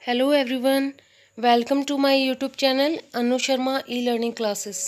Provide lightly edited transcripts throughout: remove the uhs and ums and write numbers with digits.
Hello everyone, welcome to my YouTube channel Anu Sharma e learning classes.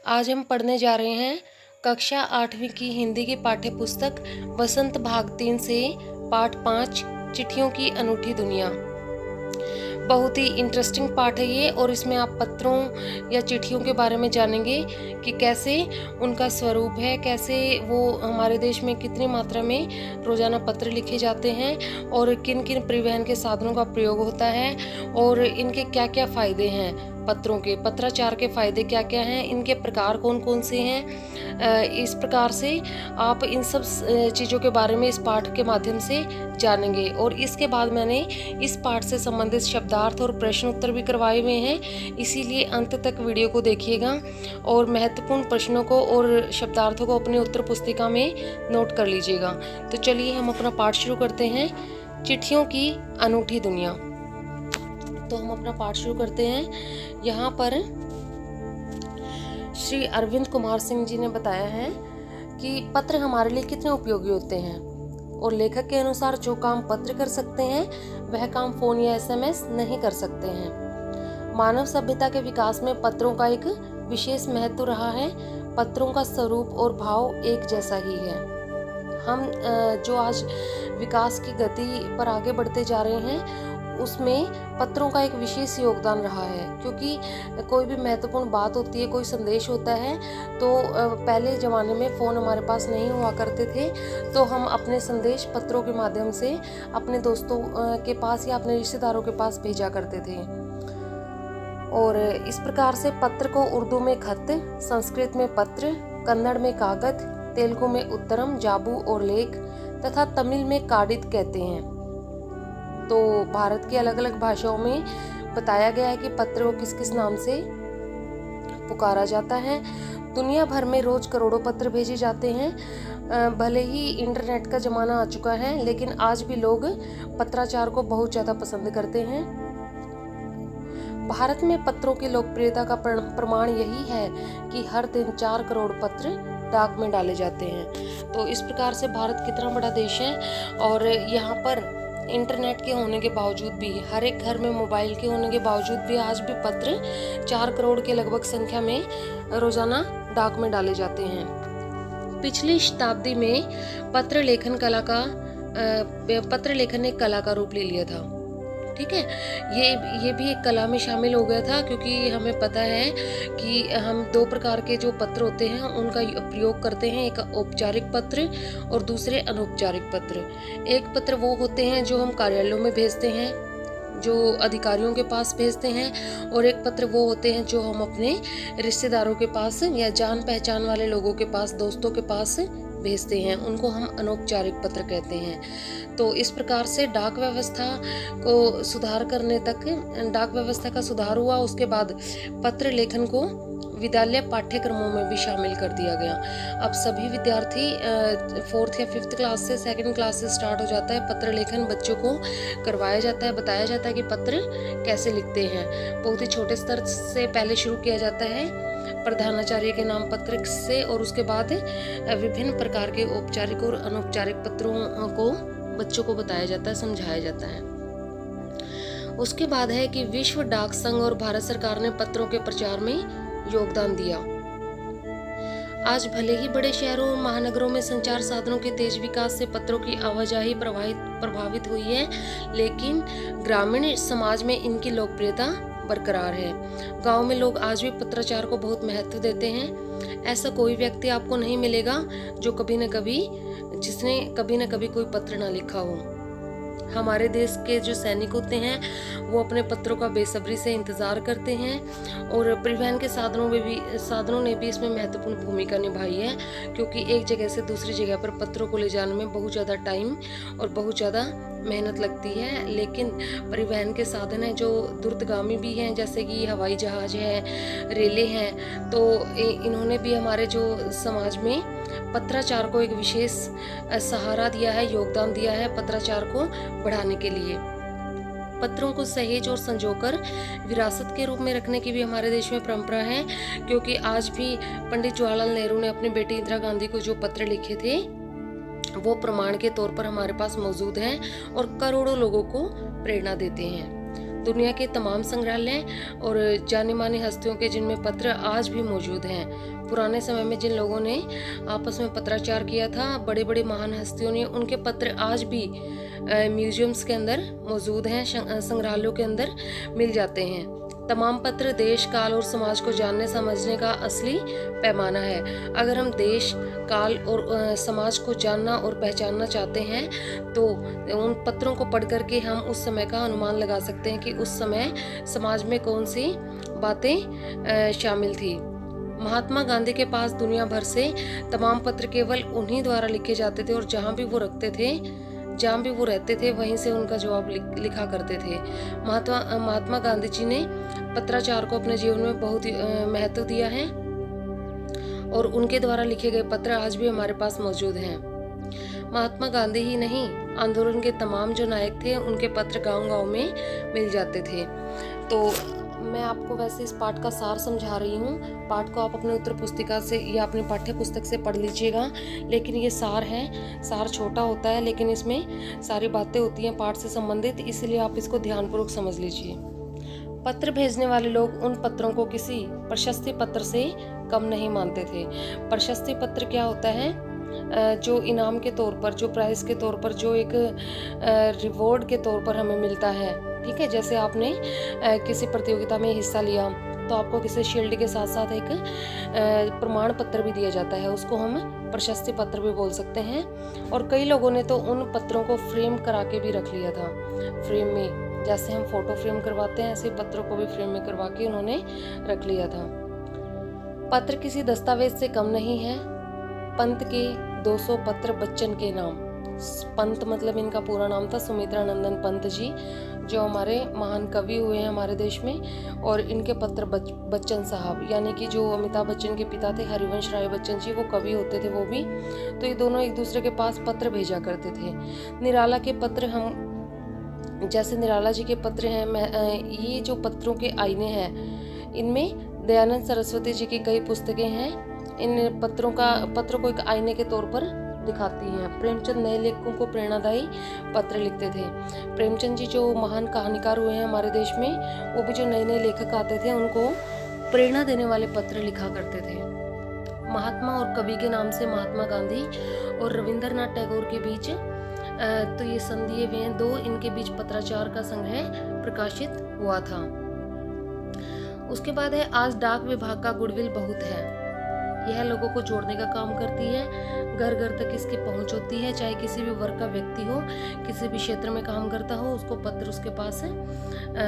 आज हम पढ़ने जा रहे हैं कक्षा 8वीं की हिंदी की पाठ्य पुस्तक वसंत भाग 3 से पाठ 5 चिट्ठियों की अनूठी दुनिया। बहुत ही इंटरेस्टिंग पाठ है ये, और इसमें आप पत्रों या चिट्ठियों के बारे में जानेंगे कि कैसे उनका स्वरूप है, कैसे वो हमारे देश में कितनी मात्रा में रोज़ाना पत्र लिखे जाते हैं और किन किन परिवहन के साधनों का प्रयोग होता है और इनके क्या क्या फ़ायदे हैं। पत्रों के पत्राचार के फ़ायदे क्या क्या हैं, इनके प्रकार कौन कौन से हैं। इस प्रकार से आप इन सब चीज़ों के बारे में इस पाठ के माध्यम से जानेंगे। और इसके बाद मैंने इस पाठ से संबंधित शब्दार्थ और प्रश्न उत्तर भी करवाए हुए हैं, इसीलिए अंत तक वीडियो को देखिएगा और महत्वपूर्ण प्रश्नों को और शब्दार्थों को अपनी उत्तर पुस्तिका में नोट कर लीजिएगा। तो चलिए हम अपना पाठ शुरू करते हैं, चिट्ठियों की अनूठी दुनिया। तो हम अपना पाठ शुरू करते हैं। यहाँ पर श्री अरविंद कुमार सिंह जी ने बताया है कि पत्र हमारे लिए कितने उपयोगी होते हैं, और लेखक के अनुसार जो काम पत्र कर सकते हैं वह काम फोन या एसएमएस नहीं कर सकते हैं। मानव सभ्यता के विकास में पत्रों का एक विशेष महत्व रहा है। पत्रों का स्वरूप और भाव एक जैसा ही है। हम जो आज विकास की गति पर आगे बढ़ते जा रहे हैं उसमें पत्रों का एक विशेष योगदान रहा है, क्योंकि कोई भी महत्वपूर्ण बात होती है, कोई संदेश होता है, तो पहले ज़माने में फ़ोन हमारे पास नहीं हुआ करते थे, तो हम अपने संदेश पत्रों के माध्यम से अपने दोस्तों के पास या अपने रिश्तेदारों के पास भेजा करते थे। और इस प्रकार से पत्र को उर्दू में खत, संस्कृत में पत्र, कन्नड़ में कागज, तेलुगु में उत्तरम, जाबू और लेख तथा तमिल में काडित कहते हैं। तो भारत की अलग अलग भाषाओं में बताया गया है कि पत्र को किस किस नाम से पुकारा जाता है। दुनिया भर में रोज करोड़ों पत्र भेजे जाते हैं। भले ही इंटरनेट का ज़माना आ चुका है, लेकिन आज भी लोग पत्राचार को बहुत ज़्यादा पसंद करते हैं। भारत में पत्रों की लोकप्रियता का प्रमाण यही है कि हर दिन 4 करोड़ पत्र डाक में डाले जाते हैं। तो इस प्रकार से भारत कितना बड़ा देश है, और यहाँ पर इंटरनेट के होने के बावजूद भी, हर एक घर में मोबाइल के होने के बावजूद भी आज भी पत्र 4 करोड़ के लगभग संख्या में रोजाना डाक में डाले जाते हैं। पिछली शताब्दी में पत्र लेखन ने कला का रूप ले लिया था। ठीक है, ये भी एक कला में शामिल हो गया था, क्योंकि हमें पता है कि हम 2 प्रकार के जो पत्र होते हैं उनका प्रयोग करते हैं, एक औपचारिक पत्र और दूसरे अनौपचारिक पत्र। एक पत्र वो होते हैं जो हम कार्यालयों में भेजते हैं, जो अधिकारियों के पास भेजते हैं, और एक पत्र वो होते हैं जो हम अपने रिश्तेदारों के पास या जान पहचान वाले लोगों के पास, दोस्तों के पास भेजते हैं, उनको हम अनौपचारिक पत्र कहते हैं। तो इस प्रकार से डाक व्यवस्था को सुधार करने तक डाक व्यवस्था का सुधार हुआ। उसके बाद पत्र लेखन को विद्यालय पाठ्यक्रमों में भी शामिल कर दिया गया। अब सभी विद्यार्थी 4th या 5th क्लास से 2nd क्लास से स्टार्ट हो जाता है पत्र लेखन, बच्चों को करवाया जाता है, बताया जाता है कि पत्र कैसे लिखते हैं। बहुत ही छोटे स्तर से पहले शुरू किया जाता है प्रधानाचार्य के नाम पत्र से, और उसके बाद विभिन्न प्रकार के औपचारिक और अनौपचारिक पत्रों को बच्चों को बताया जाता है, समझाया जाता है। उसके बाद है कि विश्व डाक संघ और भारत सरकार ने पत्रों के प्रचार में योगदान दिया। आज भले ही बड़े शहरों और महानगरों में संचार साधनों के तेज विकास से पत्रों की आवाजाही प्रभावित हुई है, लेकिन ग्रामीण समाज में इनकी लोकप्रियता बरकरार है। गांव में लोग आज भी पत्राचार को बहुत महत्व देते हैं। ऐसा कोई व्यक्ति आपको नहीं मिलेगा जिसने कभी न कभी कोई पत्र ना लिखा हो। हमारे देश के जो सैनिक होते हैं वो अपने पत्रों का बेसब्री से इंतज़ार करते हैं, और परिवहन के साधनों ने भी इसमें महत्वपूर्ण भूमिका निभाई है, क्योंकि एक जगह से दूसरी जगह पर पत्रों को ले जाने में बहुत ज़्यादा टाइम और बहुत ज़्यादा मेहनत लगती है। लेकिन परिवहन के साधन हैं जो द्रुतगामी भी हैं, जैसे कि हवाई जहाज़ है, रेलें हैं, तो इन्होंने भी हमारे जो समाज में पत्राचार को एक विशेष सहारा दिया है, योगदान दिया है पत्राचार को बढ़ाने के लिए। पत्रों को सहेज और संजोकर विरासत के रूप में रखने की भी हमारे देश में परंपरा है, क्योंकि आज भी पंडित जवाहरलाल नेहरू ने अपनी बेटी इंदिरा गांधी को जो पत्र लिखे थे वो प्रमाण के तौर पर हमारे पास मौजूद हैं और करोड़ों लोगों को प्रेरणा देते हैं। दुनिया के तमाम संग्रहालय और जानी मानी हस्तियों के जिनमें पत्र आज भी मौजूद हैं। पुराने समय में जिन लोगों ने आपस में पत्राचार किया था, बड़े बड़े महान हस्तियों ने, उनके पत्र आज भी म्यूजियम्स के अंदर मौजूद हैं, संग्रहालयों के अंदर मिल जाते हैं। तमाम पत्र देश, काल और समाज को जानने समझने का असली पैमाना है। अगर हम देश, काल और समाज को जानना और पहचानना चाहते हैं तो उन पत्रों को पढ़ करके हम उस समय का अनुमान लगा सकते हैं कि उस समय समाज में कौन सी बातें शामिल थी। महात्मा गांधी के पास दुनिया भर से तमाम पत्र केवल उन्हीं द्वारा लिखे जाते थे और जहाँ भी वो रहते थे वहीं से उनका जवाब लिखा करते थे। महात्मा गांधी जी ने पत्राचार को अपने जीवन में बहुत महत्व दिया है और उनके द्वारा लिखे गए पत्र आज भी हमारे पास मौजूद हैं। महात्मा गांधी ही नहीं, आंदोलन के तमाम जो नायक थे उनके पत्र गांव-गांव में मिल जाते थे। तो मैं आपको वैसे इस पाठ का सार समझा रही हूँ। पाठ को आप अपने उत्तर पुस्तिका से या अपनी पाठ्य पुस्तक से पढ़ लीजिएगा, लेकिन ये सार है। सार छोटा होता है लेकिन इसमें सारी बातें होती हैं पाठ से संबंधित, इसलिए आप इसको ध्यानपूर्वक समझ लीजिए। पत्र भेजने वाले लोग उन पत्रों को किसी प्रशस्ति पत्र से कम नहीं मानते थे। प्रशस्ति पत्र क्या होता है? जो इनाम के तौर पर, जो प्राइज के तौर पर, जो एक रिवॉर्ड के तौर पर हमें मिलता है। ठीक है, जैसे आपने किसी प्रतियोगिता में हिस्सा लिया तो आपको किसी शील्ड के साथ साथ एक प्रमाण पत्र भी दिया जाता है, उसको हम प्रशस्ति पत्र भी बोल सकते हैं। और कई लोगों ने तो उन पत्रों को फ्रेम करा के भी रख लिया था। फ्रेम में जैसे हम फोटो फ्रेम करवाते हैं, ऐसे पत्रों को भी फ्रेम में करवा के उन्होंने रख लिया था। पत्र किसी दस्तावेज से कम नहीं है। पंत के 200 पत्र बच्चन के नाम। पंत मतलब इनका पूरा नाम था सुमित्रा नंदन पंत जी, जो हमारे महान कवि हुए हैं हमारे देश में। और इनके पत्र बच्चन साहब, यानी कि जो अमिताभ बच्चन के पिता थे, हरिवंश राय बच्चन जी, वो कवि होते थे वो भी। तो ये दोनों एक दूसरे के पास पत्र भेजा करते थे। निराला के पत्र, हम जैसे निराला जी के पत्र हैं, ये जो पत्रों के आईने हैं, इनमें दयानंद सरस्वती जी की कई पुस्तकें हैं। इन पत्रों को एक आईने के तौर पर दिखाती हैं। प्रेमचंद नए लेखकों को प्रेरणादायी पत्र लिखते थे। प्रेमचंद जी जो महान कहानीकार हुए हैं हमारे देश में, वो भी जो नए नए लेखक आते थे उनको प्रेरणा देने वाले पत्र लिखा करते थे। महात्मा और कवि के नाम से महात्मा गांधी और रविंद्रनाथ टैगोर के बीच तो ये संधि हुए हैं दो, इनके बीच पत्राचार का संग्रह प्रकाशित हुआ था। उसके बाद है आज डाक विभाग का गुडविल बहुत है। यह लोगों को जोड़ने का काम करती है, घर घर तक इसकी पहुंच होती है। चाहे किसी भी वर्ग का व्यक्ति हो, किसी भी क्षेत्र में काम करता हो, उसको पत्र उसके पास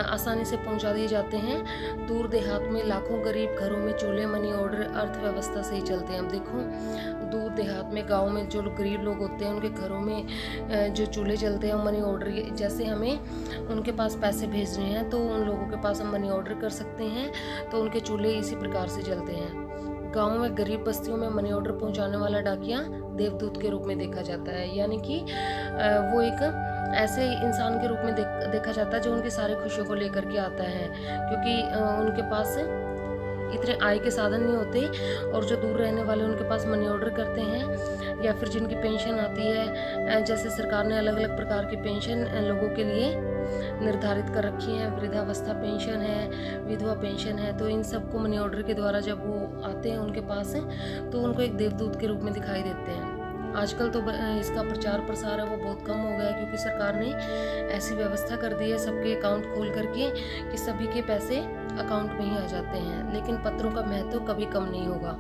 आसानी से पहुंचा दिए जाते हैं। दूर देहात में लाखों गरीब घरों में चूल्हे, मनी ऑर्डर अर्थव्यवस्था से ही चलते हैं। अब देखो, दूर देहात में, गाँव में जो गरीब लोग होते हैं उनके घरों में जो चूल्हे चलते हैं, मनी ऑर्डर, जैसे हमें उनके पास पैसे भेजने हैं तो उन लोगों के पास हम मनी ऑर्डर कर सकते हैं, तो उनके चूल्हे इसी प्रकार से चलते हैं। गाँव में गरीब बस्तियों में मनी ऑर्डर पहुंचाने वाला डाकिया देवदूत के रूप में देखा जाता है, यानी कि वो एक ऐसे इंसान के रूप में देखा जाता है जो उनकी सारी खुशियों को लेकर के आता है, क्योंकि उनके पास इतने आय के साधन नहीं होते। और जो दूर रहने वाले उनके पास मनी ऑर्डर करते हैं, या फिर जिनकी पेंशन आती है, जैसे सरकार ने अलग अलग प्रकार की पेंशन लोगों के लिए निर्धारित कर रखी है। वृद्धावस्था पेंशन है, विधवा पेंशन है, तो इन सबको मनी ऑर्डर के द्वारा जब वो आते हैं उनके पास तो उनको एक देवदूत के रूप में दिखाई देते हैं। आजकल तो इसका प्रचार प्रसार है वो बहुत कम हो गया है, क्योंकि सरकार ने ऐसी व्यवस्था कर दी है सबके अकाउंट खोल करके कि सभी के पैसे अकाउंट में ही आ जाते हैं। लेकिन पत्रों का महत्व कभी कम नहीं होगा।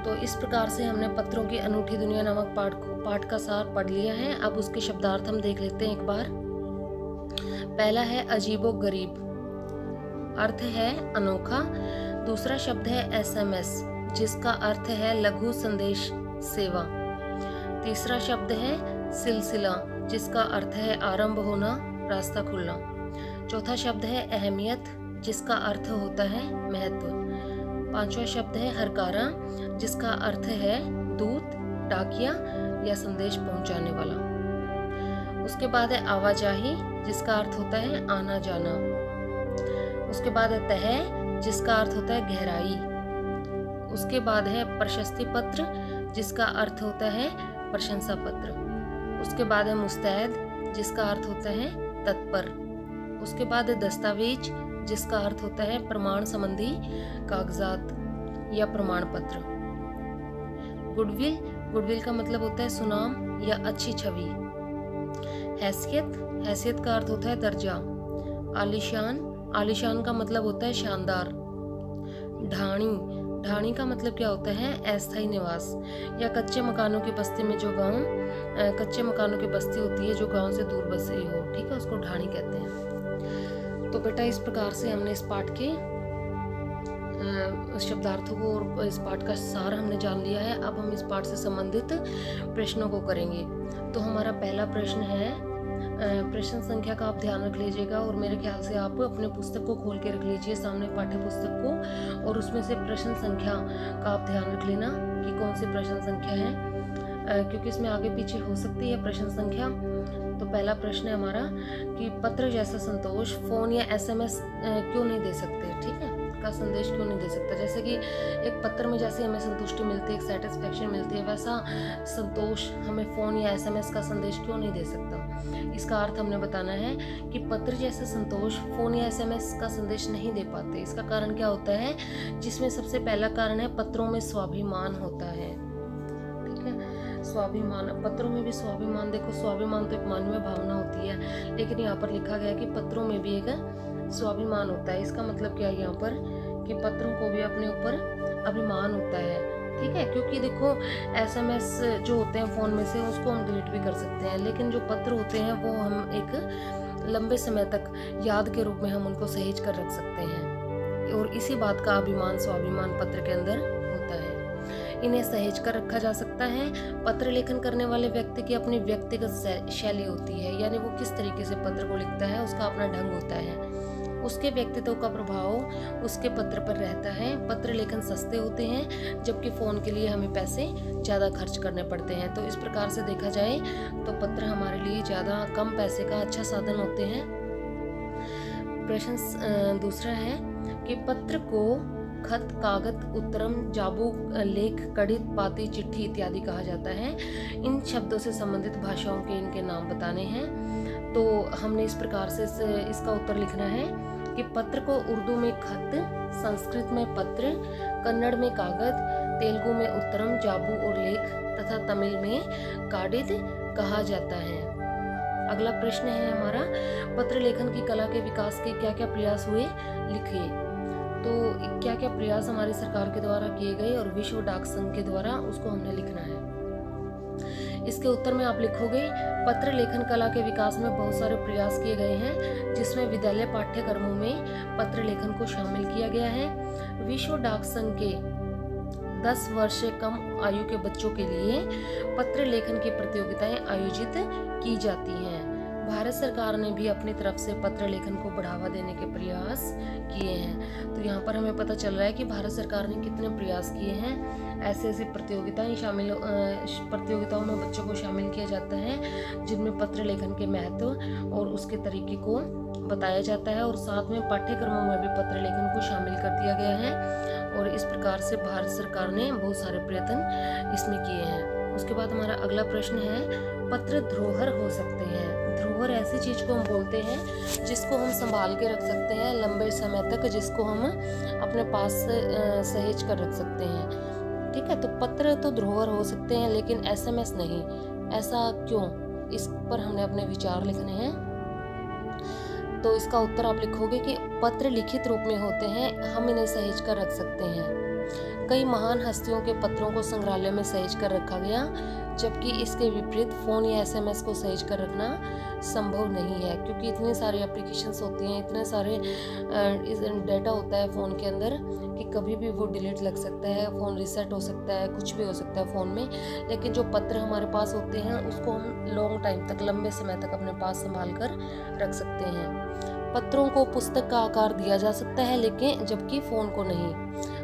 तो इस प्रकार से हमने पत्रों की अनूठी दुनिया नामक पाठ का सार पढ़ लिया है। अब उसके शब्दार्थ हम देख लेते हैं एक बार। पहला है अजीबो गरीब, अर्थ है अनोखा। दूसरा शब्द है SMS, जिसका अर्थ है लघु संदेश सेवा। तीसरा शब्द है सिलसिला, जिसका अर्थ है आरंभ होना, रास्ता खुलना। चौथा शब्द है अहमियत, जिसका अर्थ होता है महत्व। पांचवा शब्द है हरकारा, जिसका अर्थ है दूत, डाकिया या संदेश पहुंचाने वाला। उसके बाद है आवाजाही, जिसका अर्थ होता है आना जाना। उसके बाद है तह, जिसका अर्थ होता है गहराई। उसके बाद है प्रशस्ति पत्र, जिसका अर्थ होता है प्रशंसा पत्र। उसके बाद है मुस्तैद, जिसका अर्थ होता है तत्पर। उसके बाद है दस्तावेज, जिसका अर्थ होता है प्रमाण संबंधी कागजात या प्रमाण पत्र। गुडविल, गुडविल का मतलब होता है सुनाम या अच्छी छवि। हैसियत, हैसियत का अर्थ होता है दर्जा। आलीशान, आलीशान का मतलब होता है शानदार। ढाणी, ढाणी का मतलब क्या होता है अस्थायी निवास या कच्चे मकानों की बस्ती में जो गांव, कच्चे मकानों की बस्ती होती है जो गांव से दूर बसी हो, ठीक है, उसको ढाणी कहते हैं। तो बेटा इस प्रकार से हमने इस पाठ के शब्दार्थों को और इस पाठ का सार हमने जान लिया है। अब हम इस पाठ से संबंधित प्रश्नों को करेंगे। तो हमारा पहला प्रश्न है, प्रश्न संख्या का आप ध्यान रख लीजिएगा और मेरे ख्याल से आप अपने पुस्तक को खोल के रख लीजिए सामने, पाठ्य पुस्तक को, और उसमें से प्रश्न संख्या का आप ध्यान रख लेना कि कौन सी प्रश्न संख्या है, क्योंकि इसमें आगे पीछे हो सकती है प्रश्न संख्या। तो पहला प्रश्न है हमारा कि पत्र जैसा संतोष फोन या एसएमएस क्यों नहीं दे सकते, ठीक है, का संदेश क्यों नहीं दे सकता। जैसे कि एक पत्र में जैसे हमें संतुष्टि मिलती है, एक सेटिस्फेक्शन मिलती है, वैसा संतोष हमें फोन या एसएमएस का संदेश क्यों नहीं दे सकता। इसका अर्थ हमने बताना है कि पत्र जैसा संतोष फोन या एसएमएस का संदेश नहीं दे पाते। इसका कारण क्या होता है, जिसमें सबसे पहला कारण है पत्रों में स्वाभिमान होता है, ठीक है, स्वाभिमान। पत्रों में भी स्वाभिमान, देखो स्वाभिमान तो एक मानवीय भावना होती है, लेकिन यहाँ पर लिखा गया कि पत्रों में भी एक स्वाभिमान होता है। इसका मतलब क्या है यहाँ पर कि पत्रों को भी अपने ऊपर अभिमान होता है, ठीक है, क्योंकि देखो एसएमएस जो होते हैं फ़ोन में से उसको हम डिलीट भी कर सकते हैं, लेकिन जो पत्र होते हैं वो हम एक लंबे समय तक याद के रूप में हम उनको सहेज कर रख सकते हैं, और इसी बात का अभिमान स्वाभिमान पत्र के अंदर होता है। इन्हें सहेज कर रखा जा सकता है। पत्र लेखन करने वाले व्यक्ति की अपनी व्यक्तिगत शैली होती है, यानी वो किस तरीके से पत्र को लिखता है, उसका अपना ढंग होता है, उसके व्यक्तित्व का प्रभाव उसके पत्र पर रहता है। पत्र लेखन सस्ते होते हैं, जबकि फ़ोन के लिए हमें पैसे ज़्यादा खर्च करने पड़ते हैं। तो इस प्रकार से देखा जाए तो पत्र हमारे लिए ज़्यादा कम पैसे का अच्छा साधन होते हैं। प्रश्न दूसरा है कि पत्र को खत, कागज, उत्तरम, जाबू, लेख, कड़ित, पाती, चिट्ठी इत्यादि कहा जाता है। इन शब्दों से संबंधित भाषाओं के इनके नाम बताने हैं। तो हमने इस प्रकार से इसका उत्तर लिखना है कि पत्र को उर्दू में खत, संस्कृत में पत्र, कन्नड़ में कागज, तेलुगु में उत्तरम, जाबू और लेख तथा तमिल में काडित कहा जाता है। अगला प्रश्न है हमारा, पत्र लेखन की कला के विकास के क्या क्या प्रयास हुए, लिखिए। तो क्या क्या प्रयास हमारी सरकार के द्वारा किए गए और विश्व डाक संघ के द्वारा, उसको हमने लिखना है। इसके उत्तर में आप लिखोगे, पत्र लेखन कला के विकास में बहुत सारे प्रयास किए गए हैं, जिसमें विद्यालय पाठ्यक्रमों में पत्र लेखन को शामिल किया गया है। विश्व डाक संघ के 10 वर्ष से कम आयु के बच्चों के लिए पत्र लेखन की प्रतियोगिताएं आयोजित की जाती हैं। भारत सरकार ने भी अपनी तरफ से पत्र लेखन को बढ़ावा देने के प्रयास किए हैं। तो यहाँ पर हमें पता चल रहा है कि भारत सरकार ने कितने प्रयास किए हैं। ऐसे ऐसे प्रतियोगिताओं में बच्चों को शामिल किया जाता है, जिनमें पत्र लेखन के महत्व और उसके तरीके को बताया जाता है, और साथ में पाठ्यक्रमों में भी पत्र लेखन को शामिल कर दिया गया है। और इस प्रकार से भारत सरकार ने बहुत सारे प्रयत्न इसमें किए हैं। उसके बाद हमारा अगला प्रश्न है, पत्र धरोहर हो सकते हैं। धरोहर ऐसी चीज को हम बोलते हैं जिसको हम संभाल के रख सकते हैं लंबे समय तक, जिसको हम अपने पास सहेज कर रख सकते हैं, ठीक है। तो पत्र तो धरोहर हो सकते हैं, लेकिन एसएमएस नहीं। ऐसा क्यों, इस पर हमने अपने विचार लिखने हैं। तो इसका उत्तर आप लिखोगे कि पत्र लिखित रूप में होते हैं, हम इन्हें सहेज कर रख सकते हैं। कई महान हस्तियों के पत्रों को संग्रहालय में सहेज कर रखा गया, जबकि इसके विपरीत फ़ोन या एसएमएस को सहेज कर रखना संभव नहीं है, क्योंकि इतने सारे एप्लीकेशंस होती हैं, इतने सारे डेटा होता है फ़ोन के अंदर कि कभी भी वो डिलीट लग सकता है, फ़ोन रीसेट हो सकता है, कुछ भी हो सकता है फ़ोन में। लेकिन जो पत्र हमारे पास होते हैं उसको हम लॉन्ग टाइम तक, लंबे समय तक अपने पास संभाल कर रख सकते हैं। पत्रों को पुस्तक का आकार दिया जा सकता है, लेकिन जबकि फ़ोन को नहीं।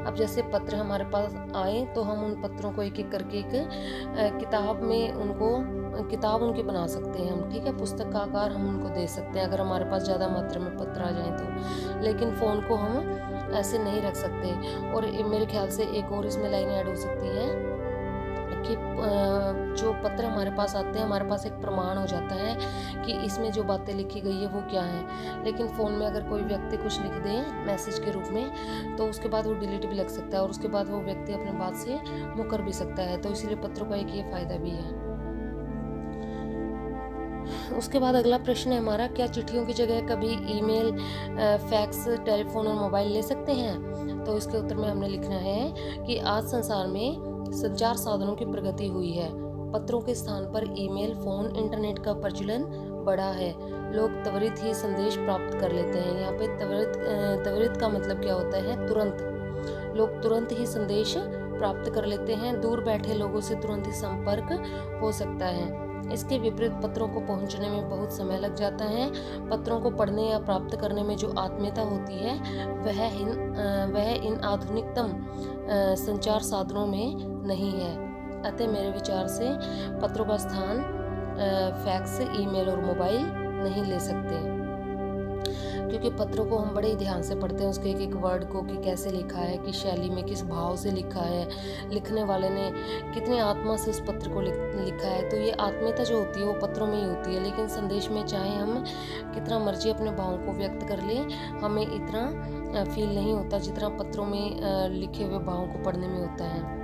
अब जैसे पत्र हमारे पास आए तो हम उन पत्रों को एक एक करके एक किताब में किताब उनकी बना सकते हैं हम, ठीक है। पुस्तक का आकार हम उनको दे सकते हैं अगर हमारे पास ज़्यादा मात्रा में पत्र आ जाए तो, लेकिन फ़ोन को हम ऐसे नहीं रख सकते। और मेरे ख्याल से एक और इसमें लाइन ऐड हो सकती है कि जो पत्र हमारे पास आते हैं, हमारे पास एक प्रमाण हो जाता है कि इसमें जो बातें लिखी गई है वो क्या है। लेकिन फ़ोन में अगर कोई व्यक्ति कुछ लिख दे मैसेज के रूप में, तो उसके बाद वो डिलीट भी लग सकता है और उसके बाद वो व्यक्ति अपने बात से मुकर भी सकता है। तो इसीलिए पत्रों का एक ये फ़ायदा भी है। उसके बाद अगला प्रश्न है हमारा, क्या चिट्ठियों की जगह कभी ईमेल, फैक्स, टेलीफोन और मोबाइल ले सकते हैं? तो इसके उत्तर में हमने लिखना है कि आज संसार में संचार साधनों की प्रगति हुई है। पत्रों के स्थान पर ईमेल, फोन, इंटरनेट का प्रचलन बढ़ा है। लोग त्वरित ही संदेश प्राप्त कर लेते हैं। यहाँ पे त्वरित का मतलब क्या होता है? तुरंत। लोग तुरंत ही संदेश प्राप्त कर लेते हैं। दूर बैठे लोगों से तुरंत ही संपर्क हो सकता है। इसके विपरीत पत्रों को पहुंचने में बहुत समय लग जाता है। पत्रों को पढ़ने या प्राप्त करने में जो आत्मीयता होती है वह इन आधुनिकतम संचार साधनों में नहीं है। अतः मेरे विचार से पत्रों का स्थान फैक्स, ईमेल और मोबाइल नहीं ले सकते, क्योंकि पत्रों को हम बड़े ही ध्यान से पढ़ते हैं, उसके एक एक वर्ड को कि कैसे लिखा है, किस शैली में, किस भाव से लिखा है, लिखने वाले ने कितनी आत्मा से उस पत्र को लिखा है। तो ये आत्मीयता जो होती है वो पत्रों में ही होती है। लेकिन संदेश में चाहे हम कितना मर्जी अपने भावों को व्यक्त कर लें, हमें इतना फील नहीं होता जितना पत्रों में लिखे हुए भावों को पढ़ने में होता है।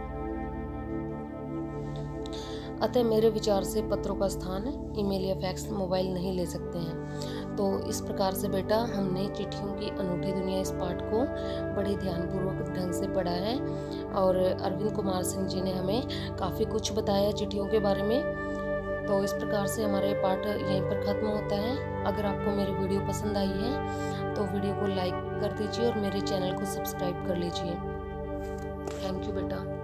अतः मेरे विचार से पत्रों का स्थान ईमेल या फैक्स, मोबाइल नहीं ले सकते हैं। तो इस प्रकार से बेटा हमने चिट्ठियों की अनूठी दुनिया इस पाठ को बड़े ध्यानपूर्वक ढंग से पढ़ा है और अरविंद कुमार सिंह जी ने हमें काफ़ी कुछ बताया चिट्ठियों के बारे में। तो इस प्रकार से हमारा ये पाठ यहीं पर ख़त्म होता है। अगर आपको मेरी वीडियो पसंद आई है तो वीडियो को लाइक कर दीजिए और मेरे चैनल को सब्सक्राइब कर लीजिए। थैंक यू बेटा।